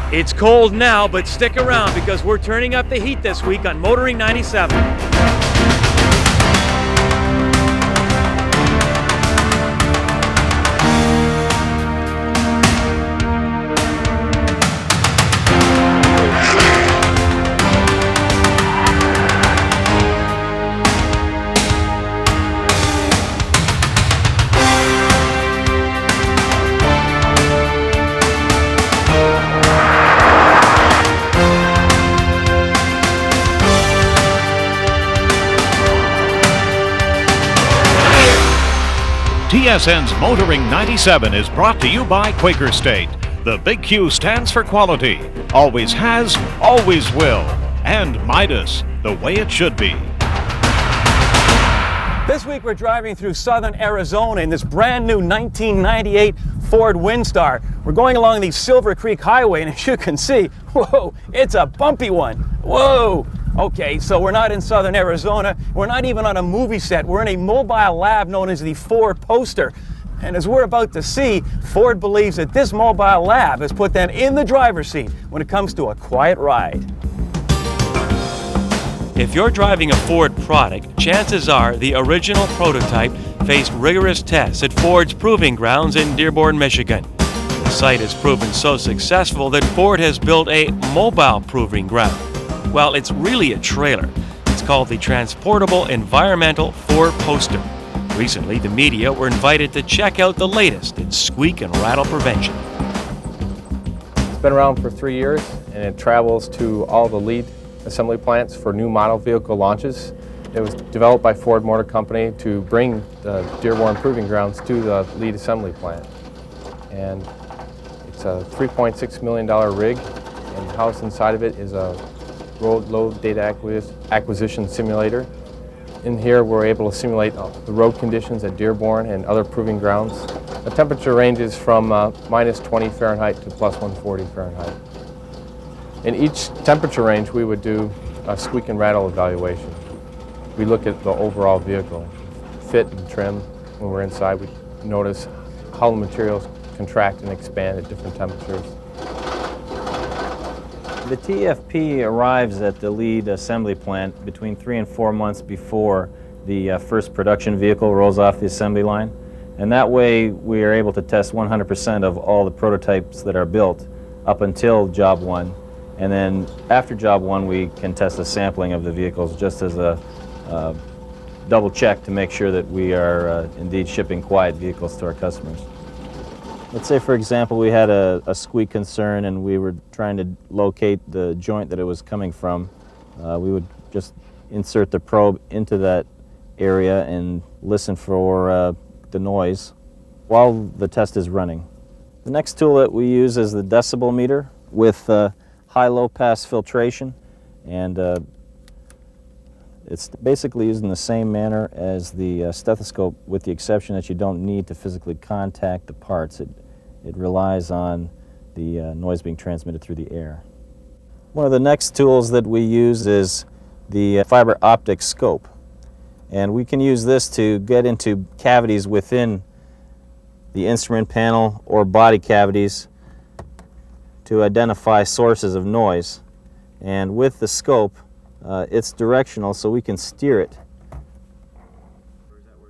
It's cold now, but stick around because we're turning up the heat this week on Motoring 97. TSN's Motoring 97 is brought to you by Quaker State. The big Q stands for quality, always has, always will. And Midas, the way it should be. This week we're driving through southern Arizona in this brand new 1998 Ford Windstar. We're going along the Silver Creek Highway, and as you can see, whoa, it's a bumpy one. Whoa! Okay, so we're not in southern Arizona. We're not even on a movie set. We're in a mobile lab known as the Ford Poster. And as we're about to see, Ford believes that this mobile lab has put them in the driver's seat when it comes to a quiet ride. If you're driving a Ford product, chances are the original prototype faced rigorous tests at Ford's proving grounds in Dearborn, Michigan. The site has proven so successful that Ford has built a mobile proving ground. Well, it's really a trailer. It's called the Transportable Environmental Ford Poster. Recently, the media were invited to check out the latest in squeak and rattle prevention. It's been around for 3 years, and it travels to all the lead assembly plants for new model vehicle launches. It was developed by Ford Motor Company to bring the Dearborn Proving Grounds to the lead assembly plant. And it's a $3.6 million rig, and housed inside of it is a road load data acquisition simulator. In here we're able to simulate the road conditions at Dearborn and other proving grounds. The temperature ranges from minus 20 Fahrenheit to plus 140 Fahrenheit. In each temperature range we would do a squeak and rattle evaluation. We look at the overall vehicle, fit and trim. When we're inside we notice how the materials contract and expand at different temperatures. The TFP arrives at the lead assembly plant between 3 and 4 months before the first production vehicle rolls off the assembly line. And that way we are able to test 100% of all the prototypes that are built up until job one. And then after job one we can test a sampling of the vehicles just as a double check to make sure that we are indeed shipping quiet vehicles to our customers. Let's say, for example, we had a squeak concern and we were trying to locate the joint that it was coming from. We would just insert the probe into that area and listen for the noise while the test is running. The next tool that we use is the Decibel meter with high-low pass filtration, and it's basically used in the same manner as the stethoscope, with the exception that you don't need to physically contact the parts. It relies on the noise being transmitted through the air. One of the next tools that we use is the Fiber-Optic Scope. And we can use this to get into cavities within the instrument panel or body cavities to identify sources of noise. And with the scope, it's directional, so we can steer it.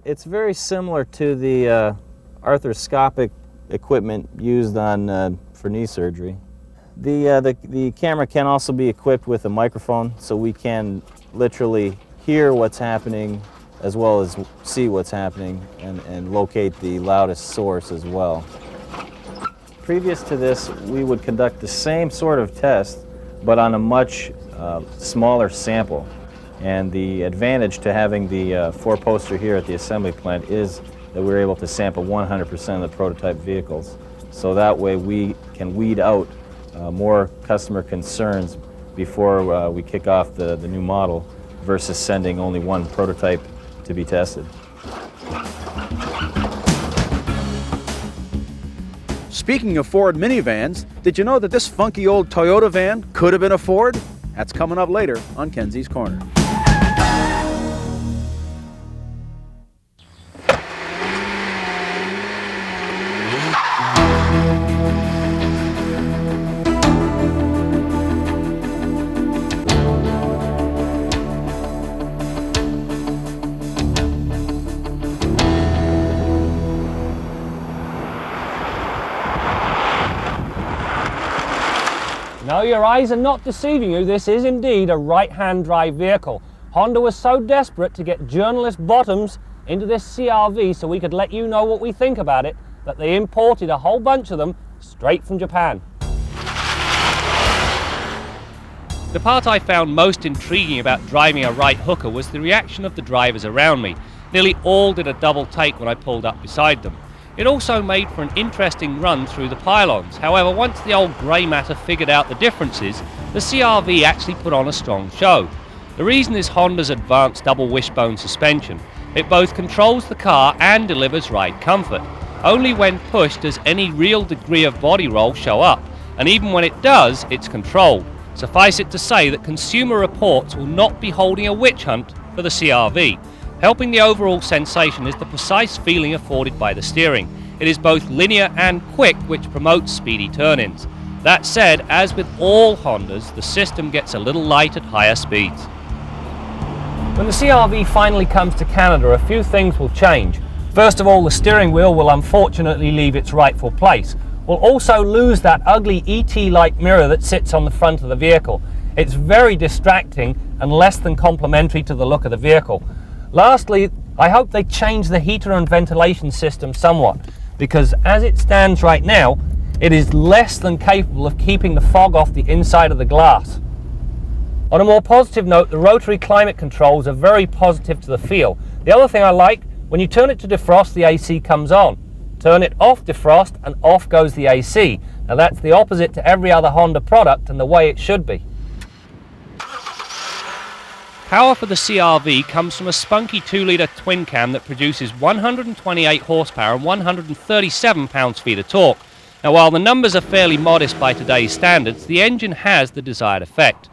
It's very similar to the arthroscopic equipment used on for knee surgery. The camera can also be equipped with a microphone, so we can literally hear what's happening as well as see what's happening and locate the loudest source as well. Previous to this, we would conduct the same sort of test, but on a much smaller sample. And the advantage to having the Ford Poster here at the assembly plant is that we're able to sample 100% of the prototype vehicles. So that way we can weed out more customer concerns before we kick off the new model versus sending only one prototype to be tested. Speaking of Ford minivans, did you know that this funky old Toyota van could have been a Ford? That's coming up later on Kenzie's Corner. No, your eyes are not deceiving you. This is indeed a right-hand drive vehicle. Honda was so desperate to get journalist Bottoms into this CR-V so we could let you know what we think about it, that they imported a whole bunch of them straight from Japan. The part I found most intriguing about driving a right hooker was the reaction of the drivers around me. Nearly all did a double take when I pulled up beside them. It also made for an interesting run through the pylons. However, once the old grey matter figured out the differences, the CR-V actually put on a strong show. The reason is Honda's advanced double wishbone suspension. It both controls the car and delivers ride comfort. Only when pushed does any real degree of body roll show up, and even when it does, it's controlled. Suffice it to say that Consumer Reports will not be holding a witch hunt for the CR-V. Helping the overall sensation is the precise feeling afforded by the steering. It is both linear and quick, which promotes speedy turn-ins. That said, as with all Hondas, the system gets a little light at higher speeds. When the CR-V finally comes to Canada, a few things will change. First of all, the steering wheel will unfortunately leave its rightful place. We'll also lose that ugly ET-like mirror that sits on the front of the vehicle. It's very distracting and less than complementary to the look of the vehicle. Lastly, I hope they change the heater and ventilation system somewhat, because as it stands right now, it is less than capable of keeping the fog off the inside of the glass. On a more positive note, the rotary climate controls are very positive to the feel. The other thing I like, when you turn it to defrost, the AC comes on. Turn it off defrost and off goes the AC. Now that's the opposite to every other Honda product and the way it should be. Power for the CR-V comes from a spunky 2-litre twin cam that produces 128 horsepower and 137 pounds-feet of torque. Now while the numbers are fairly modest by today's standards, the engine has the desired effect.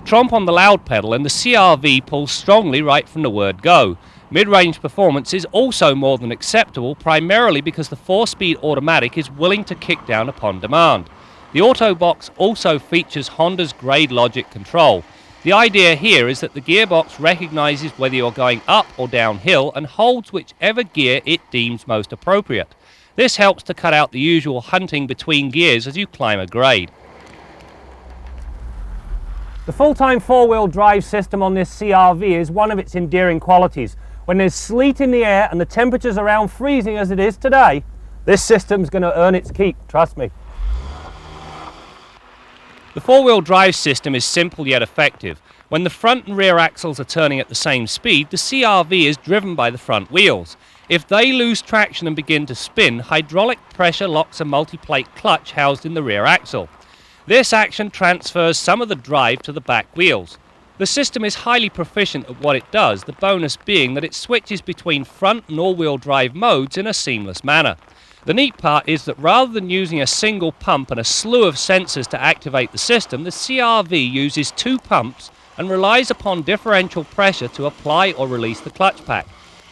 Tromp on the loud pedal and the CR-V pulls strongly right from the word go. Mid-range performance is also more than acceptable, primarily because the 4-speed automatic is willing to kick down upon demand. The Auto Box also features Honda's grade logic control. The idea here is that the gearbox recognizes whether you're going up or downhill and holds whichever gear it deems most appropriate. This helps to cut out the usual hunting between gears as you climb a grade. The full-time four-wheel drive system on this CR-V is one of its endearing qualities. When there's sleet in the air and the temperature's around freezing as it is today, this system's going to earn its keep, trust me. The four-wheel drive system is simple yet effective. When the front and rear axles are turning at the same speed, the CR-V is driven by the front wheels. If they lose traction and begin to spin, hydraulic pressure locks a multi-plate clutch housed in the rear axle. This action transfers some of the drive to the back wheels. The system is highly proficient at what it does, the bonus being that it switches between front and all-wheel drive modes in a seamless manner. The neat part is that rather than using a single pump and a slew of sensors to activate the system, the CR-V uses 2 pumps and relies upon differential pressure to apply or release the clutch pack.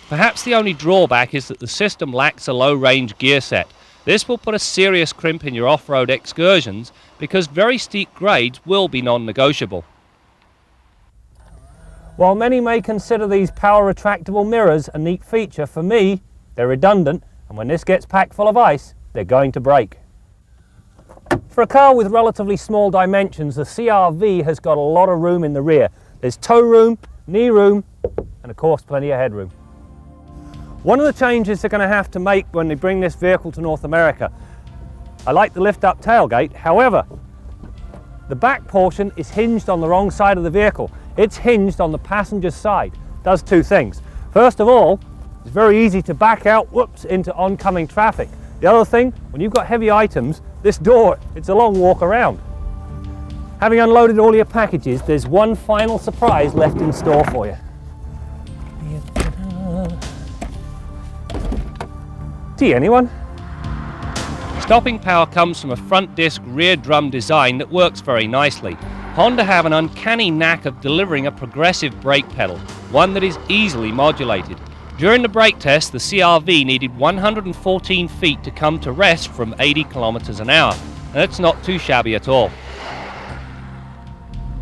Perhaps the only drawback is that the system lacks a low-range gear set. This will put a serious crimp in your off-road excursions because very steep grades will be non-negotiable. While many may consider these power retractable mirrors a neat feature, for me, they're redundant, and when this gets packed full of ice, they're going to break. For a car with relatively small dimensions, the CR-V has got a lot of room in the rear. There's toe room, knee room, and of course plenty of headroom. One of the changes they're going to have to make when they bring this vehicle to North America, I like the lift-up tailgate, however, the back portion is hinged on the wrong side of the vehicle. It's hinged on the passenger's side. Does 2 things. First of all, it's very easy to back out, into oncoming traffic. The other thing, when you've got heavy items, this door, it's a long walk around. Having unloaded all your packages, there's one final surprise left in store for you. Tea, anyone? Stopping power comes from a front disc rear drum design that works very nicely. Honda have an uncanny knack of delivering a progressive brake pedal, one that is easily modulated. During the brake test, the CR-V needed 114 feet to come to rest from 80 kilometers an hour, and that's not too shabby at all.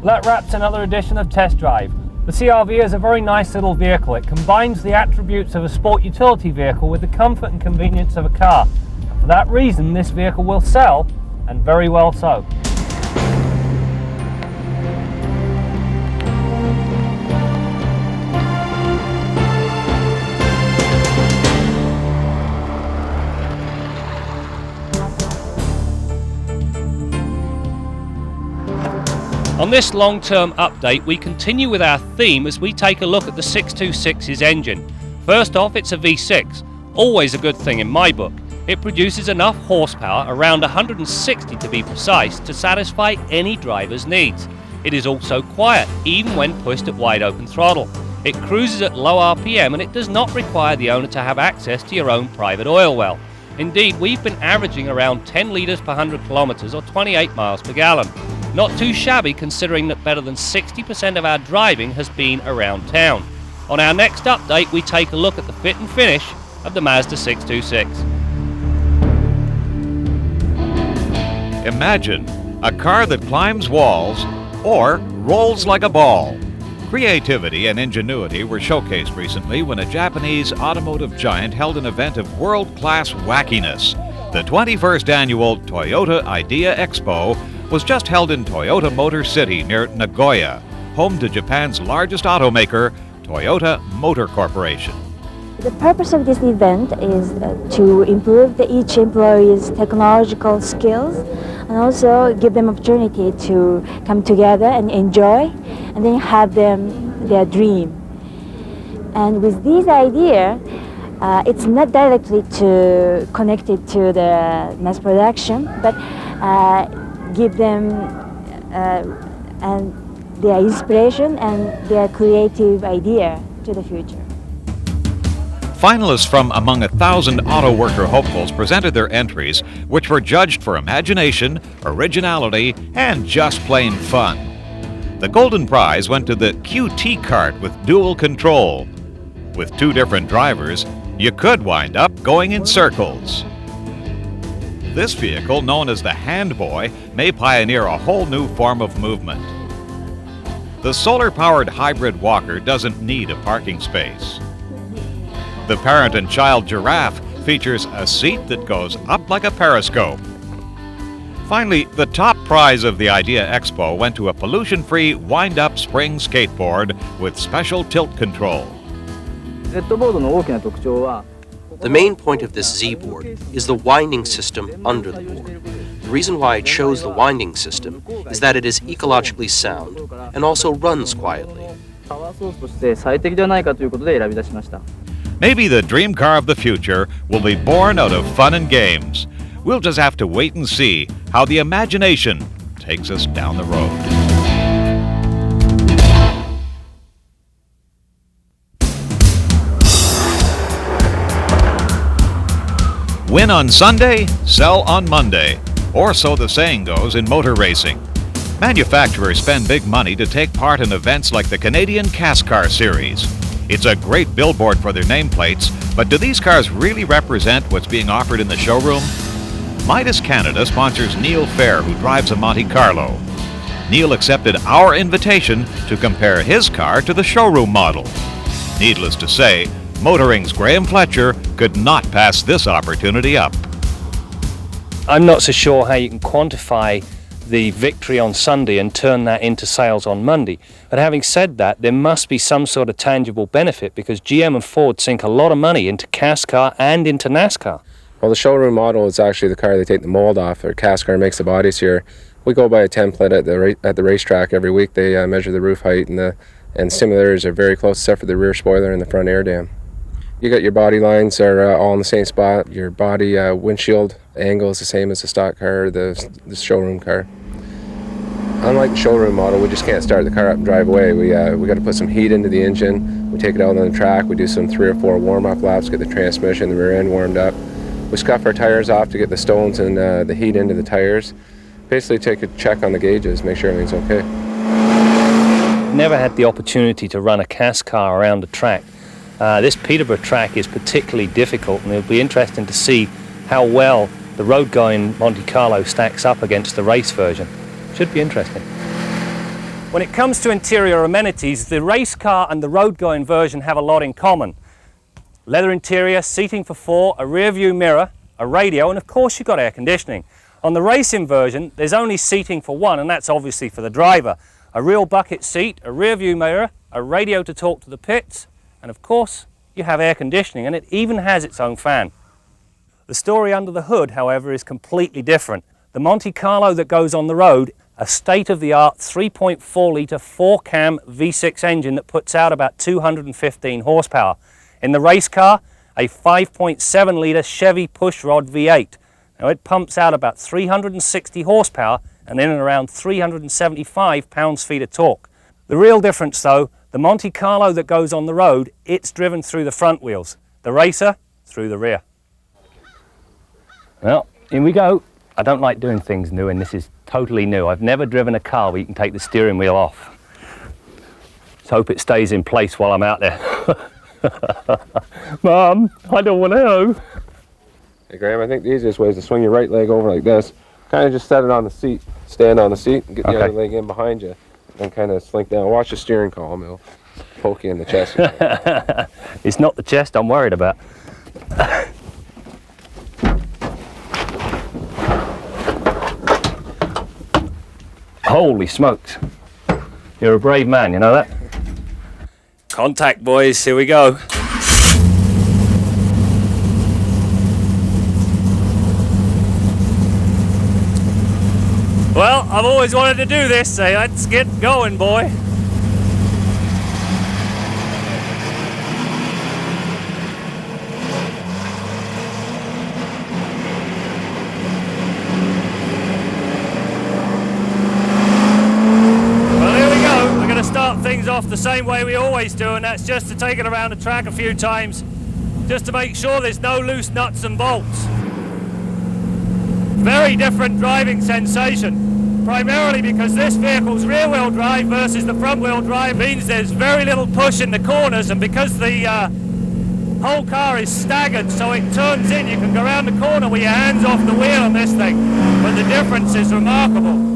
That wraps another edition of Test Drive. The CR-V is a very nice little vehicle. It combines the attributes of a sport utility vehicle with the comfort and convenience of a car. For that reason, this vehicle will sell, and very well so. On this long-term update, we continue with our theme as we take a look at the 626's engine. First off, it's a V6, always a good thing in my book. It produces enough horsepower, around 160 to be precise, to satisfy any driver's needs. It is also quiet, even when pushed at wide open throttle. It cruises at low RPM and it does not require the owner to have access to your own private oil well. Indeed, we've been averaging around 10 litres per 100 kilometres or 28 miles per gallon. Not too shabby considering that better than 60% of our driving has been around town. On our next update, we take a look at the fit and finish of the Mazda 626. Imagine a car that climbs walls or rolls like a ball. Creativity and ingenuity were showcased recently when a Japanese automotive giant held an event of world-class wackiness. The 21st annual Toyota Idea Expo was just held in Toyota Motor City near Nagoya, home to Japan's largest automaker, Toyota Motor Corporation. The purpose of this event is to improve each employee's technological skills and also give them opportunity to come together and enjoy and then have their dream. And with this idea, it's not directly connected to the mass production, but give them and their inspiration and their creative idea to the future. Finalists from among 1,000 auto worker hopefuls presented their entries, which were judged for imagination, originality, and just plain fun. The golden prize went to the QT cart with dual control. With two different drivers, you could wind up going in circles. This vehicle, known as the Handboy, may pioneer a whole new form of movement. The solar-powered hybrid walker doesn't need a parking space. The parent and child giraffe features a seat that goes up like a periscope. Finally, the top prize of the Idea Expo went to a pollution-free wind-up spring skateboard with special tilt control. The main point of this Z-board is the winding system under the board. The reason why I chose the winding system is that it is ecologically sound and also runs quietly. Maybe the dream car of the future will be born out of fun and games. We'll just have to wait and see how the imagination takes us down the road. Win on Sunday, sell on Monday. Or so the saying goes in motor racing. Manufacturers spend big money to take part in events like the Canadian Cast Car Series. It's a great billboard for their nameplates, but do these cars really represent what's being offered in the showroom? Midas Canada sponsors Neil Fair, who drives a Monte Carlo. Neil accepted our invitation to compare his car to the showroom model. Needless to say, Motoring's Graham Fletcher could not pass this opportunity up. I'm not so sure how you can quantify the victory on Sunday and turn that into sales on Monday. But having said that, there must be some sort of tangible benefit because GM and Ford sink a lot of money into cast car and into NASCAR. Well, the showroom model is actually the car they take the mold off. Their cast car makes the bodies here. We go by a template at the racetrack every week. They measure the roof height and simulators are very close except for the rear spoiler and the front air dam. You got your body lines are all in the same spot. Your body windshield angle is the same as the stock car, the showroom car. Unlike the showroom model, we just can't start the car up and drive away. We got to put some heat into the engine. We take it out on the track. We do some 3 or 4 warm-up laps, get the transmission, the rear end warmed up. We scuff our tires off to get the stones and the heat into the tires. Basically take a check on the gauges, make sure everything's okay. Never had the opportunity to run a cast car around a track. This Peterborough track is particularly difficult, and it'll be interesting to see how well the road-going Monte Carlo stacks up against the race version. Should be interesting. When it comes to interior amenities, the race car and the road-going version have a lot in common. Leather interior, seating for 4, a rear view mirror, a radio, and of course you've got air conditioning. On the racing version, there's only seating for 1, and that's obviously for the driver. A real bucket seat, a rear view mirror, a radio to talk to the pits, and of course, you have air conditioning, and it even has its own fan. The story under the hood, however, is completely different. The Monte Carlo that goes on the road a state-of-the-art 3.4 litre 4-cam V6 engine that puts out about 215 horsepower. In the race car, a 5.7 litre Chevy pushrod V8. Now it pumps out about 360 horsepower and in and around 375 pounds-feet of torque. The real difference though, the Monte Carlo that goes on the road, it's driven through the front wheels. The racer, through the rear. Well, in we go. I don't like doing things new, and this is totally new. I've never driven a car where you can take the steering wheel off. Let's hope it stays in place while I'm out there. Mom, I don't want to know. Hey Graham, I think the easiest way is to swing your right leg over like this. Kind of just set it on the seat, stand on the seat, and get the other leg in behind you. And kind of slink down. Watch the steering column, it'll poke you in the chest. It's not the chest I'm worried about. Holy smokes. You're a brave man, you know that? Contact, boys, here we go. Well, I've always wanted to do this, so let's get going, boy. Things off the same way we always do, and that's just to take it around the track a few times just to make sure there's no loose nuts and bolts. Very different driving sensation, primarily because this vehicle's rear wheel drive versus the front wheel drive means there's very little push in the corners, and because the whole car is staggered so it turns in, you can go around the corner with your hands off the wheel on this thing, but the difference is remarkable.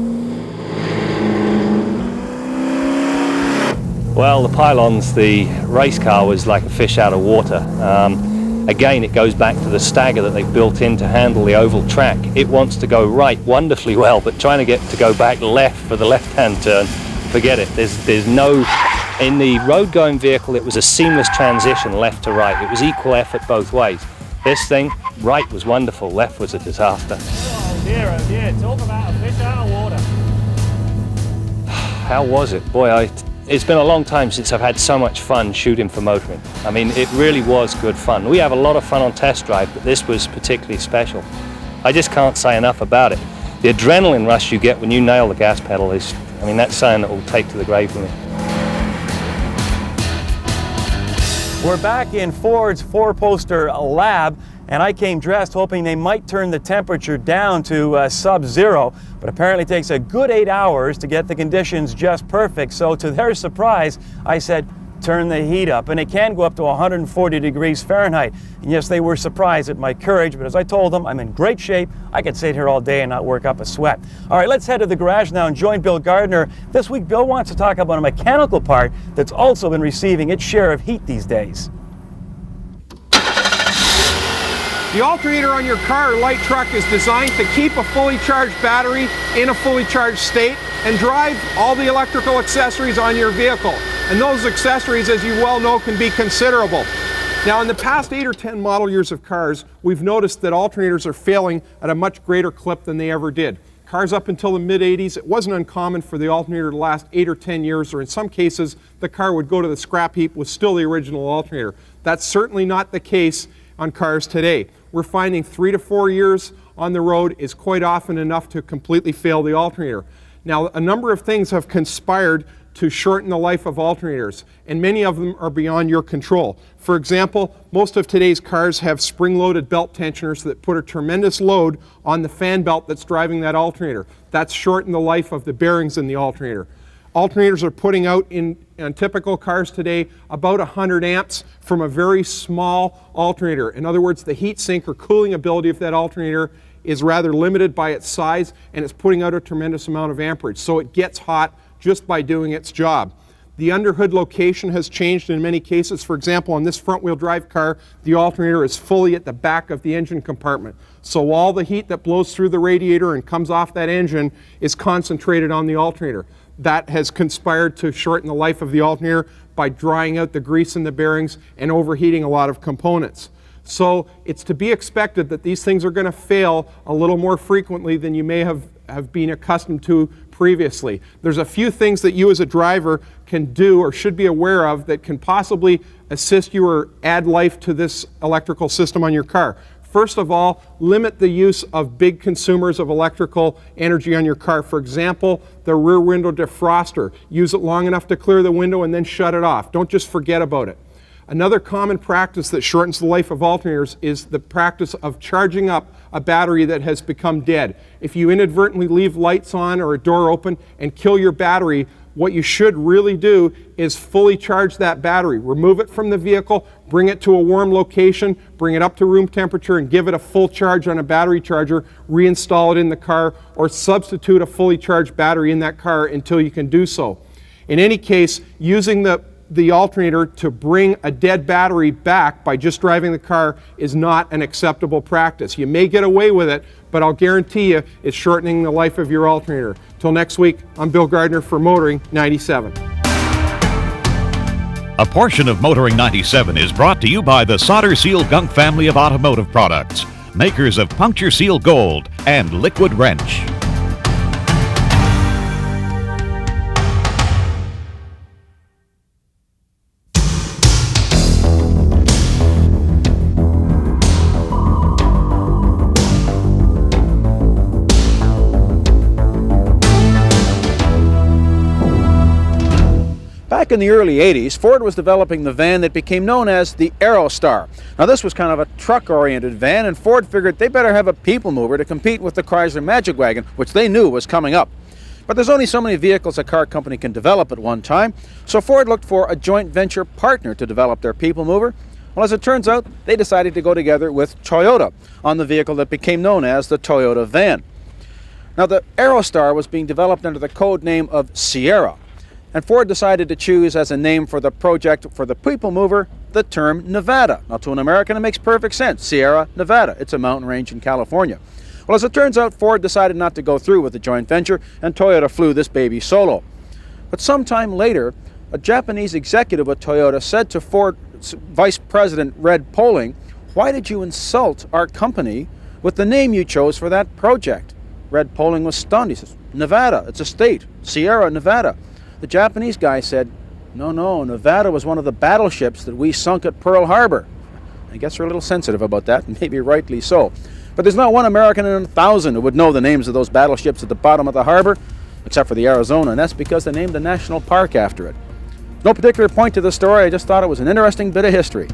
Well, the pylons, the race car was like a fish out of water. Again, it goes back to the stagger that they've built in to handle the oval track. It wants to go right wonderfully well, but trying to get to go back left for the left-hand turn, forget it. There's no, in the road-going vehicle, it was a seamless transition left to right. It was equal effort both ways. This thing, right was wonderful, left was a disaster. Oh dear, talk about a fish out of water. How was it? Boy, it's been a long time since I've had so much fun shooting for motoring. I mean, it really was good fun. We have a lot of fun on test drive, but this was particularly special. I just can't say enough about it. The adrenaline rush you get when you nail the gas pedal is, I mean, that's something that will take to the grave with me. We're back in Ford's four-poster lab, and I came dressed hoping they might turn the temperature down to sub-zero, but apparently it takes a good 8 hours to get the conditions just perfect. So to their surprise, I said, turn the heat up, and it can go up to 140 degrees Fahrenheit. And yes, they were surprised at my courage, but as I told them, I'm in great shape. I could sit here all day and not work up a sweat. All right, let's head to the garage now and join Bill Gardner. This week, Bill wants to talk about a mechanical part that's also been receiving its share of heat these days. The alternator on your car or light truck is designed to keep a fully charged battery in a fully charged state and drive all the electrical accessories on your vehicle. And those accessories, as you well know, can be considerable. Now, in the past 8 or 10 model years of cars, we've noticed that alternators are failing at a much greater clip than they ever did. Cars up until the mid-80s, it wasn't uncommon for the alternator to last 8 or 10 years, or in some cases, the car would go to the scrap heap with still the original alternator. That's certainly not the case on cars today. We're finding 3 to 4 years on the road is quite often enough to completely fail the alternator. Now, a number of things have conspired to shorten the life of alternators, and many of them are beyond your control. For example, most of today's cars have spring-loaded belt tensioners that put a tremendous load on the fan belt that's driving that alternator. That's shortened the life of the bearings in the alternator. Alternators are putting out in typical cars today about 100 amps from a very small alternator. In other words, the heat sink or cooling ability of that alternator is rather limited by its size, and it's putting out a tremendous amount of amperage. So it gets hot just by doing its job. The underhood location has changed in many cases. For example, on this front-wheel drive car, the alternator is fully at the back of the engine compartment. So all the heat that blows through the radiator and comes off that engine is concentrated on the alternator. That has conspired to shorten the life of the alternator by drying out the grease in the bearings and overheating a lot of components. So it's to be expected that these things are going to fail a little more frequently than you may have been accustomed to previously. There's a few things that you as a driver can do or should be aware of that can possibly assist you or add life to this electrical system on your car. First of all, limit the use of big consumers of electrical energy on your car. For example, the rear window defroster. Use it long enough to clear the window and then shut it off. Don't just forget about it. Another common practice that shortens the life of alternators is the practice of charging up a battery that has become dead. If you inadvertently leave lights on or a door open and kill your battery, what you should really do is fully charge that battery. Remove it from the vehicle, bring it to a warm location, bring it up to room temperature and give it a full charge on a battery charger, reinstall it in the car, or substitute a fully charged battery in that car until you can do so. In any case, using the alternator to bring a dead battery back by just driving the car is not an acceptable practice. You may get away with it, but I'll guarantee you it's shortening the life of your alternator. Till next week, I'm Bill Gardner for Motoring 97. A portion of Motoring 97 is brought to you by the Solder Seal Gunk family of automotive products, makers of Puncture Seal Gold and Liquid Wrench. Back in the early 80s, Ford was developing the van that became known as the Aerostar. Now this was kind of a truck-oriented van, and Ford figured they better have a people mover to compete with the Chrysler Magic Wagon, which they knew was coming up. But there's only so many vehicles a car company can develop at one time, so Ford looked for a joint venture partner to develop their people mover. Well, as it turns out, they decided to go together with Toyota on the vehicle that became known as the Toyota van. Now the Aerostar was being developed under the code name of Sierra, and Ford decided to choose as a name for the project for the people mover the term Nevada. Now to an American it makes perfect sense. Sierra Nevada. It's a mountain range in California. Well, as it turns out, Ford decided not to go through with the joint venture, and Toyota flew this baby solo. But sometime later, a Japanese executive at Toyota said to Ford's Vice President Red Poling, "Why did you insult our company with the name you chose for that project?" Red Poling was stunned. He says, "Nevada, it's a state. Sierra Nevada." The Japanese guy said, No, Nevada was one of the battleships that we sunk at Pearl Harbor." I guess they're a little sensitive about that, and maybe rightly so. But there's not one American in 1,000 who would know the names of those battleships at the bottom of the harbor, except for the Arizona, and that's because they named a national park after it. No particular point to the story, I just thought it was an interesting bit of history.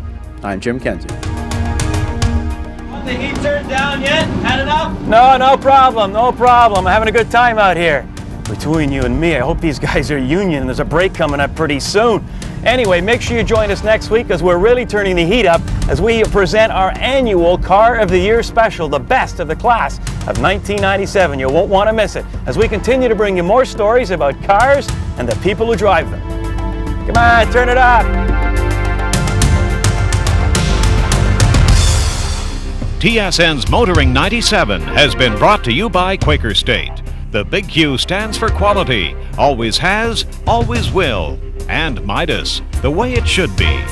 I'm Jim Kenzie. The heat turned down yet? Had enough? No problem. I'm having a good time out here. Between you and me, I hope these guys are union and there's a break coming up pretty soon. Anyway, make sure you join us next week because we're really turning the heat up as we present our annual Car of the Year special, the best of the class of 1997. You won't want to miss it as we continue to bring you more stories about cars and the people who drive them. Come on, turn it up. TSN's Motoring 97 has been brought to you by Quaker State. The big Q stands for quality, always has, always will, and Midas, the way it should be.